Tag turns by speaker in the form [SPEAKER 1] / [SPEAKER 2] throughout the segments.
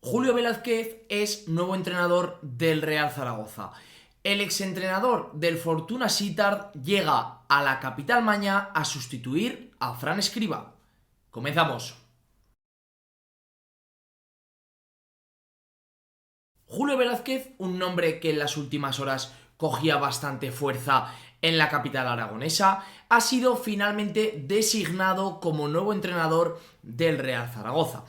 [SPEAKER 1] Julio Velázquez es nuevo entrenador del Real Zaragoza. El exentrenador del Fortuna Sittard llega a la capital maña a sustituir a Fran Escribá. Comenzamos. Julio Velázquez, un nombre que en las últimas horas cogía bastante fuerza en la capital aragonesa, ha sido finalmente designado como nuevo entrenador del Real Zaragoza.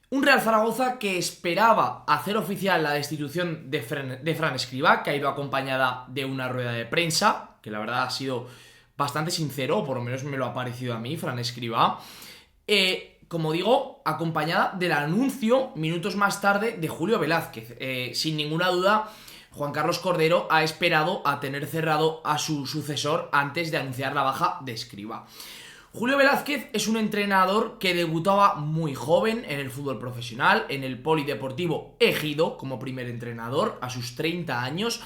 [SPEAKER 1] Un Real Zaragoza que esperaba hacer oficial la destitución de Fran Escribá, que ha ido acompañada de una rueda de prensa, que la verdad ha sido bastante sincero, o por lo menos me lo ha parecido a mí, Fran Escribá. Como digo, acompañada del anuncio minutos más tarde de Julio Velázquez. Sin ninguna duda, Juan Carlos Cordero ha esperado a tener cerrado a su sucesor antes de anunciar la baja de Escribá. Julio Velázquez es un entrenador que debutaba muy joven en el fútbol profesional, en el Polideportivo Ejido como primer entrenador a sus 30 años,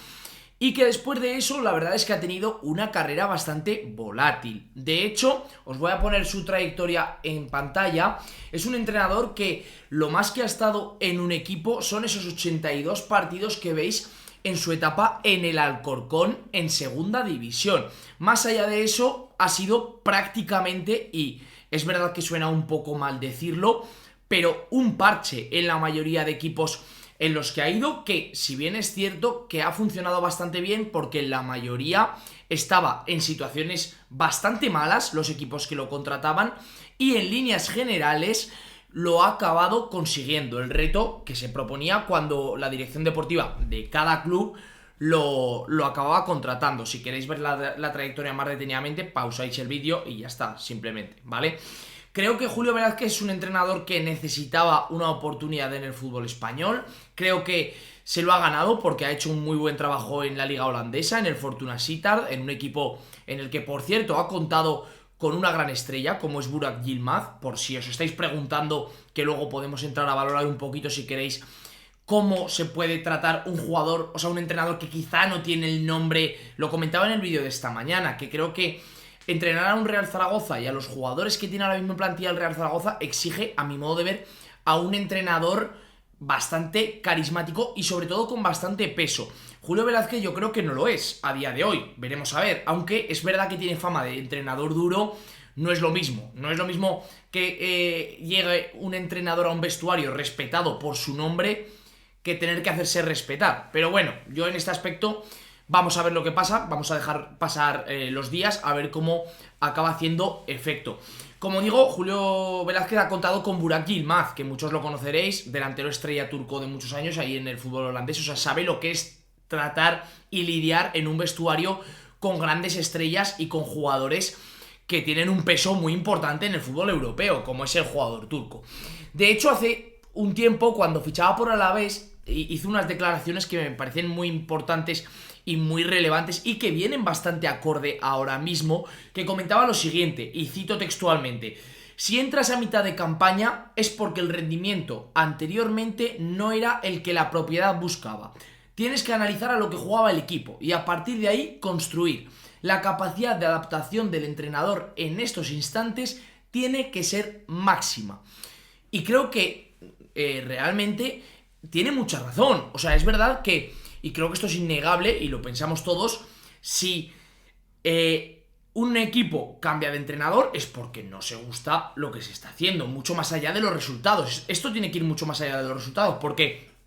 [SPEAKER 1] y que después de eso la verdad es que ha tenido una carrera bastante volátil. De hecho, os voy a poner su trayectoria en pantalla. Es un entrenador que lo más que ha estado en un equipo son esos 82 partidos que veis en su etapa en el Alcorcón en segunda división. Más allá de eso, ha sido prácticamente, y es verdad que suena un poco mal decirlo, pero un parche en la mayoría de equipos en los que ha ido, que si bien es cierto que ha funcionado bastante bien porque la mayoría estaba en situaciones bastante malas, los equipos que lo contrataban, y en líneas generales lo ha acabado consiguiendo, el reto que se proponía cuando la dirección deportiva de cada club lo acababa contratando. Si queréis ver la trayectoria más detenidamente, pausáis el vídeo y ya está, simplemente, ¿vale? Creo que Julio Velázquez es un entrenador que necesitaba una oportunidad en el fútbol español. Creo que se lo ha ganado porque ha hecho un muy buen trabajo en la liga holandesa, en el Fortuna Sittard, en un equipo en el que, por cierto, ha contado con una gran estrella como es Burak Yilmaz, por si os estáis preguntando, que luego podemos entrar a valorar un poquito si queréis cómo se puede tratar un jugador, o sea, un entrenador que quizá no tiene el nombre. Lo comentaba en el vídeo de esta mañana, que creo que entrenar a un Real Zaragoza y a los jugadores que tiene ahora mismo en plantilla el Real Zaragoza exige, a mi modo de ver, a un entrenador bastante carismático y sobre todo con bastante peso. Julio Velázquez yo creo que no lo es a día de hoy, veremos a ver, aunque es verdad que tiene fama de entrenador duro. No es lo mismo que llegue un entrenador a un vestuario respetado por su nombre que tener que hacerse respetar. Pero bueno, yo en este aspecto vamos a ver lo que pasa, vamos a dejar pasar los días a ver cómo acaba haciendo efecto. Como digo, Julio Velázquez ha contado con Burak Yilmaz, que muchos lo conoceréis, delantero estrella turco de muchos años ahí en el fútbol holandés, o sea, sabe lo que es tratar y lidiar en un vestuario con grandes estrellas y con jugadores que tienen un peso muy importante en el fútbol europeo, como es el jugador turco. De hecho, hace un tiempo, cuando fichaba por Alavés, hizo unas declaraciones que me parecen muy importantes y muy relevantes y que vienen bastante acorde ahora mismo, que comentaba lo siguiente, y cito textualmente: si entras a mitad de campaña es porque el rendimiento anteriormente no era el que la propiedad buscaba. Tienes que analizar a lo que jugaba el equipo y a partir de ahí construir. La capacidad de adaptación del entrenador en estos instantes tiene que ser máxima. Y creo que realmente tiene mucha razón. O sea, es verdad que, y creo que esto es innegable y lo pensamos todos, si un equipo cambia de entrenador es porque no se gusta lo que se está haciendo, mucho más allá de los resultados. Esto tiene que ir mucho más allá de los resultados, porque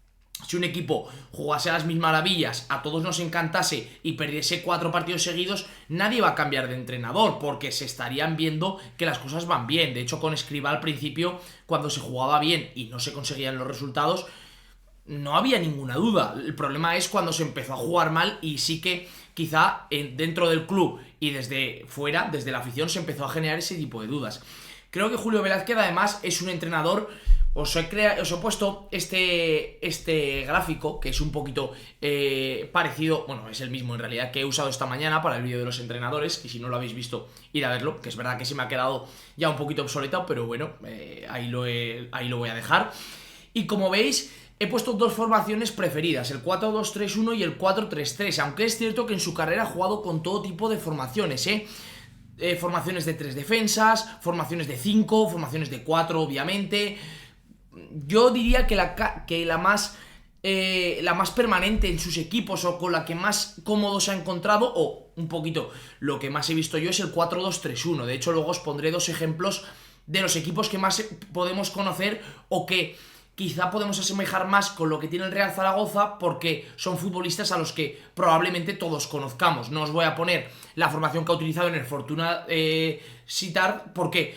[SPEAKER 1] si un equipo jugase a las mil maravillas, a todos nos encantase y perdiese 4 partidos seguidos, nadie va a cambiar de entrenador porque se estarían viendo que las cosas van bien. De hecho, con Escribá al principio, cuando se jugaba bien y no se conseguían los resultados, no había ninguna duda. El problema es cuando se empezó a jugar mal y sí que quizá dentro del club y desde fuera, desde la afición, se empezó a generar ese tipo de dudas. Creo que Julio Velázquez además es un entrenador. Os he puesto este gráfico, que es un poquito parecido, bueno, es el mismo en realidad, que he usado esta mañana para el vídeo de los entrenadores, y si no lo habéis visto, id a verlo, que es verdad que se me ha quedado ya un poquito obsoleto, pero bueno, ahí lo voy a dejar. Y como veis, he puesto dos formaciones preferidas, el 4-2-3-1 y el 4-3-3, aunque es cierto que en su carrera ha jugado con todo tipo de formaciones, formaciones de 3 defensas, formaciones de 5, formaciones de 4, obviamente. yo diría que la más permanente en sus equipos, o con la que más cómodo se ha encontrado, o un poquito lo que más he visto yo, es el 4-2-3-1. De hecho, luego os pondré dos ejemplos de los equipos que más podemos conocer, o que quizá podemos asemejar más con lo que tiene el Real Zaragoza, porque son futbolistas a los que probablemente todos conozcamos. No os voy a poner la formación que ha utilizado en el Fortuna Sittard, porque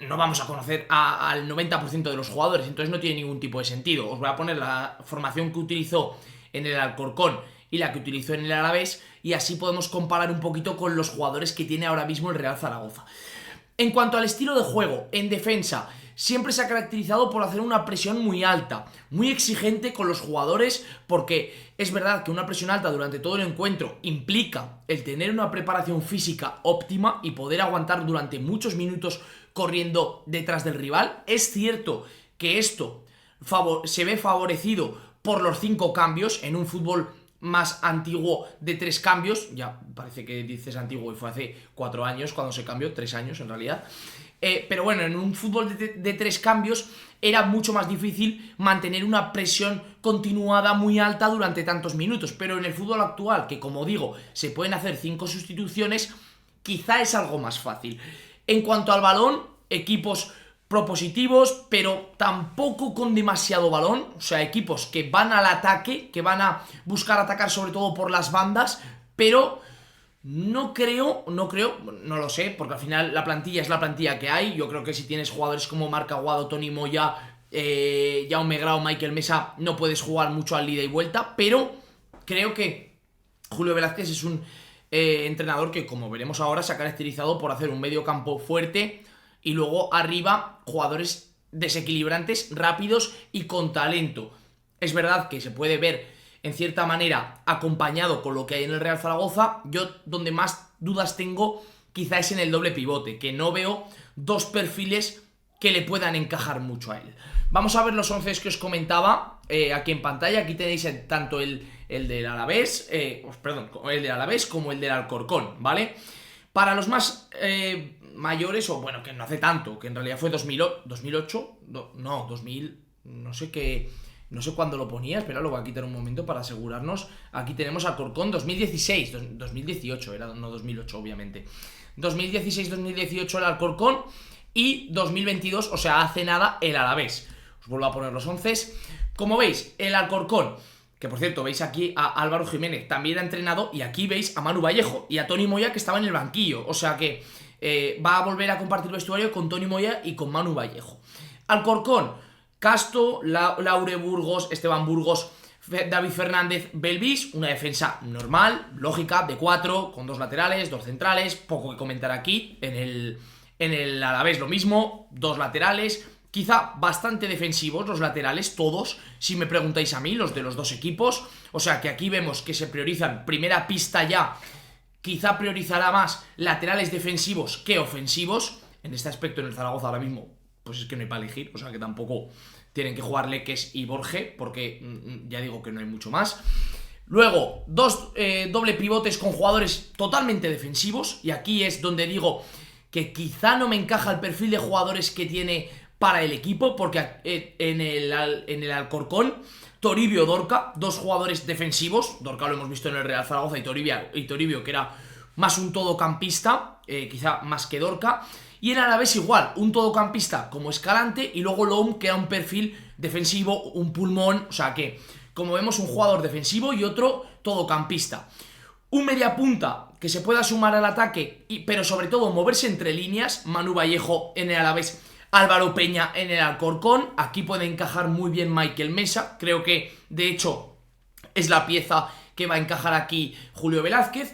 [SPEAKER 1] no vamos a conocer al 90% de los jugadores, entonces no tiene ningún tipo de sentido. Os voy a poner la formación que utilizó en el Alcorcón y la que utilizó en el Alavés, y así podemos comparar un poquito con los jugadores que tiene ahora mismo el Real Zaragoza. En cuanto al estilo de juego, en defensa, siempre se ha caracterizado por hacer una presión muy alta, muy exigente con los jugadores, porque es verdad que una presión alta durante todo el encuentro implica el tener una preparación física óptima y poder aguantar durante muchos minutos corriendo detrás del rival. Es cierto que esto se ve favorecido por los 5 cambios en un fútbol más antiguo de 3 cambios. Ya parece que dices antiguo y fue hace 4 años cuando se cambió, 3 años en realidad. Pero bueno, en un fútbol de 3 cambios era mucho más difícil mantener una presión continuada muy alta durante tantos minutos. Pero en el fútbol actual, que como digo, se pueden hacer 5 sustituciones, quizá es algo más fácil. En cuanto al balón, equipos propositivos, pero tampoco con demasiado balón. O sea, equipos que van al ataque, que van a buscar atacar sobre todo por las bandas, pero no lo sé, porque al final la plantilla es la plantilla que hay. Yo creo que si tienes jugadores como Marc Aguado, Toni Moya, Jaume Grau, Michael Mesa, no puedes jugar mucho al ida y vuelta, pero creo que Julio Velázquez es un entrenador que, como veremos ahora, se ha caracterizado por hacer un medio campo fuerte y luego arriba jugadores desequilibrantes, rápidos y con talento. Es verdad que se puede ver en cierta manera acompañado con lo que hay en el Real Zaragoza. Yo donde más dudas tengo quizá es en el doble pivote, que no veo dos perfiles que le puedan encajar mucho a él. Vamos a ver los 11 que os comentaba aquí en pantalla. Aquí tenéis tanto el del Alavés, el del Alavés como el del Alcorcón, ¿vale? Para los más mayores, o bueno, que no hace tanto, que en realidad fue 2008, no, 2000, no sé qué, no sé cuándo lo ponía, espera, lo voy a quitar un momento para asegurarnos. Aquí tenemos Alcorcón 2016, 2018 era, no 2008 obviamente. 2016-2018 el Alcorcón y 2022, o sea, hace nada, el Alavés. Os vuelvo a poner los 11. Como veis, el Alcorcón, que por cierto, veis aquí a Álvaro Jiménez, también ha entrenado, y aquí veis a Manu Vallejo y a Toni Moya, que estaba en el banquillo, o sea que va a volver a compartir vestuario con Toni Moya y con Manu Vallejo. Alcorcón, Casto, Laure Burgos, Esteban Burgos, David Fernández, Belvis, una defensa normal, lógica, de 4, con 2 laterales, 2 centrales, poco que comentar aquí. En el Alavés lo mismo, 2 laterales, quizá bastante defensivos los laterales, todos, si me preguntáis a mí, los de los 2 equipos. O sea que aquí vemos que se priorizan, primera pista ya, quizá priorizará más laterales defensivos que ofensivos. En este aspecto en el Zaragoza ahora mismo, pues es que no hay para elegir, o sea que tampoco tienen que jugar Leques y Borge, porque ya digo que no hay mucho más. Luego, 2 doble pivotes con jugadores totalmente defensivos, y aquí es donde digo que quizá no me encaja el perfil de jugadores que tiene para el equipo, porque en el Alcorcón, Toribio, Dorca, 2 jugadores defensivos. Dorca lo hemos visto en el Real Zaragoza, y Toribio que era más un todocampista, quizá más que Dorca. Y en Alavés igual, un todocampista como Escalante, y luego Loum, que era un perfil defensivo, un pulmón. O sea que, como vemos, un jugador defensivo y otro todocampista. Un mediapunta que se pueda sumar al ataque, pero sobre todo moverse entre líneas. Manu Vallejo en el Alavés, Álvaro Peña en el Alcorcón. Aquí puede encajar muy bien Michael Mesa. Creo que, de hecho, es la pieza que va a encajar aquí Julio Velázquez.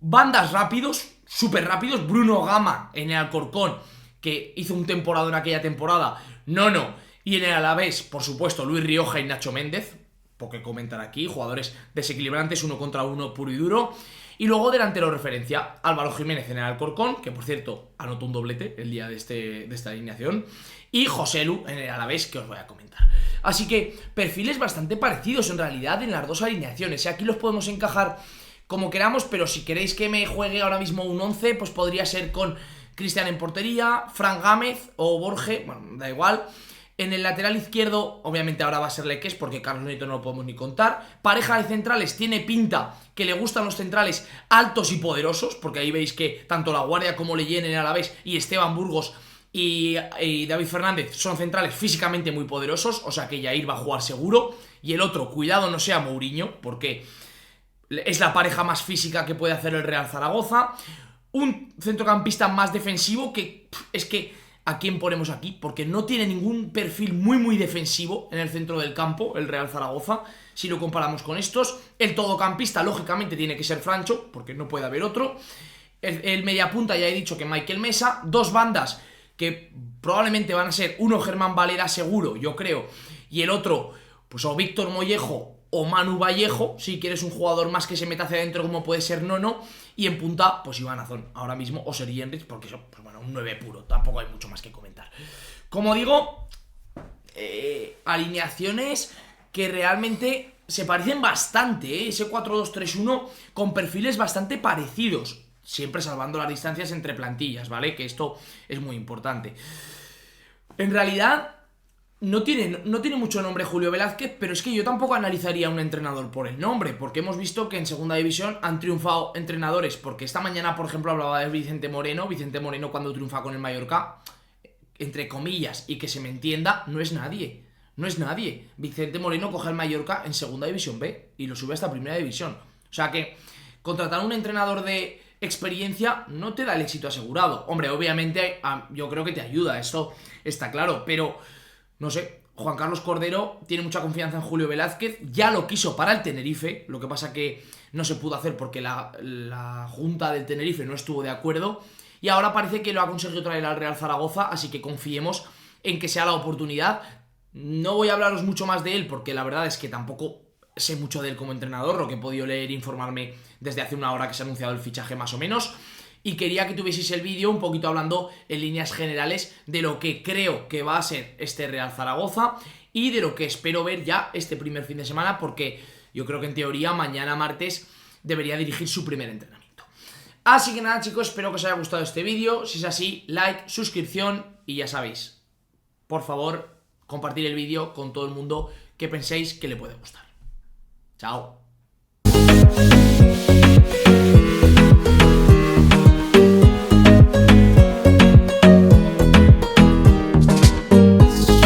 [SPEAKER 1] Bandas rápidos, súper rápidos. Bruno Gama en el Alcorcón, que hizo un temporada en aquella temporada. No. Y en el Alavés, por supuesto, Luis Rioja y Nacho Méndez. Porque comentar aquí, jugadores desequilibrantes, 1 contra 1 puro y duro. Y luego delantero referencia, Álvaro Jiménez en el Alcorcón, que por cierto anotó un doblete el día de esta alineación. Y Joselu en el Alavés, que os voy a comentar. Así que perfiles bastante parecidos en realidad en las 2 alineaciones. Aquí los podemos encajar como queramos, pero si queréis que me juegue ahora mismo un 11, pues podría ser con Cristian en portería, Fran Gámez o Borge, bueno, da igual. En el lateral izquierdo, obviamente ahora va a ser Leques, porque Carlos Nieto no lo podemos ni contar. Pareja de centrales, tiene pinta que le gustan los centrales altos y poderosos, porque ahí veis que tanto La Guardia como Leyen en Alavés y Esteban Burgos y David Fernández son centrales físicamente muy poderosos, o sea que Yair va a jugar seguro. Y el otro, cuidado no sea Mourinho, porque es la pareja más física que puede hacer el Real Zaragoza. Un centrocampista más defensivo que es que ¿a quién ponemos aquí? Porque no tiene ningún perfil muy defensivo en el centro del campo, el Real Zaragoza, si lo comparamos con estos. El todocampista, lógicamente, tiene que ser Francho, porque no puede haber otro. El mediapunta, ya he dicho que Michael Mesa. Dos bandas que probablemente van a ser uno Germán Valera seguro, yo creo, y el otro, pues o Víctor Mollejo o Manu Vallejo, si quieres un jugador más que se meta hacia adentro como puede ser Nono. Y en punta, pues Iván Azón, ahora mismo, o Sergi Enrich, porque eso, pues bueno, un 9 puro, tampoco hay mucho más que comentar. Como digo, alineaciones que realmente se parecen bastante, ese 4-2-3-1 con perfiles bastante parecidos, siempre salvando las distancias entre plantillas, ¿vale? Que esto es muy importante. En realidad no tiene mucho nombre Julio Velázquez, pero es que yo tampoco analizaría a un entrenador por el nombre, porque hemos visto que en segunda división han triunfado entrenadores, porque esta mañana, por ejemplo, hablaba de Vicente Moreno cuando triunfa con el Mallorca, entre comillas, y que se me entienda, no es nadie. Vicente Moreno coge el Mallorca en segunda división B y lo sube hasta primera división. O sea que contratar a un entrenador de experiencia no te da el éxito asegurado. Hombre, obviamente yo creo que te ayuda, esto está claro, pero no sé, Juan Carlos Cordero tiene mucha confianza en Julio Velázquez, ya lo quiso para el Tenerife, lo que pasa que no se pudo hacer porque la junta del Tenerife no estuvo de acuerdo, y ahora parece que lo ha conseguido traer al Real Zaragoza, así que confiemos en que sea la oportunidad. No voy a hablaros mucho más de él porque la verdad es que tampoco sé mucho de él como entrenador, lo que he podido leer e informarme desde hace una hora que se ha anunciado el fichaje más o menos. Y quería que tuvieseis el vídeo un poquito hablando en líneas generales de lo que creo que va a ser este Real Zaragoza y de lo que espero ver ya este primer fin de semana, porque yo creo que en teoría mañana martes debería dirigir su primer entrenamiento. Así que nada, chicos, espero que os haya gustado este vídeo. Si es así, like, suscripción y ya sabéis, por favor, compartir el vídeo con todo el mundo que penséis que le puede gustar. Chao.